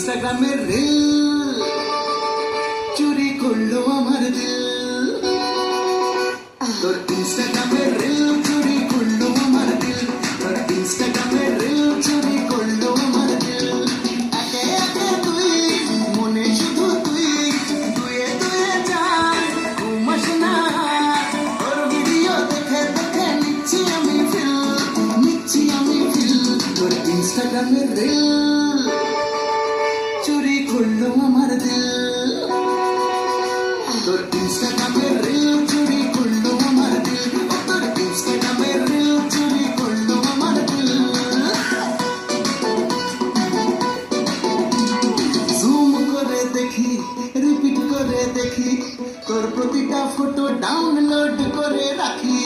ইনস্টাগ্রামের রিল চুরি করলো আমার দিল। তোর ইনস্টাগ্রামের রিল চুরি করলো আমার দিল। তোর ইনস্টাগ্রামের রিল চুরি করলো আমার দিল। একে একে তুই মনে শুধু তুই দুয়ে দুয়ে যান ঘুমাস না। তোর ভিডিও দেখে দেখে নিচ্ছি আমি ফিল, নিচ্ছি আমি ফিল। তোর ইনস্টাগ্রামের রিল চুরি করলো আমার দিল। তোর ইনস্টাগ্রামের রিল চুরি করলো আমার দিল। তোর ইনস্টাগ্রামের রিল চুরি করলো আমার দিল। জুম করে দেখি, রিপিট করে দেখি, তোর প্রতিটা ফটো ডাউনলোড করে রাখি।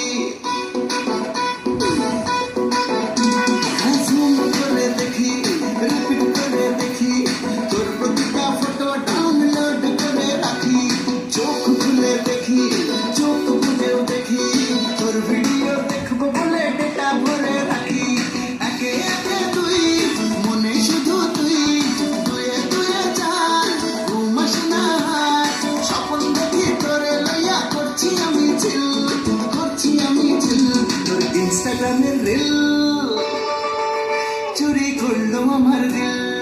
জুম করে দেখি, রিপিট করে দেখি, তোর প্রতিটা ফটো ডাউনলোড করে রাখি। চোখ খুলে দেখি, চোখ খুলেও দেখি, তোর ভিডিও দেখবো বলে ডেটা ভরে রাখি। একে একে তুই মনে শুধু তুই দুয়ে দুয়ে চার ঘুমাস না। স্বপ্ন দেখি তোরে লইয়া করছি আমি চিল, করছি আমি চিল। তোর ইনস্টাগ্রামের রিল চুরি করলো আমার দিল।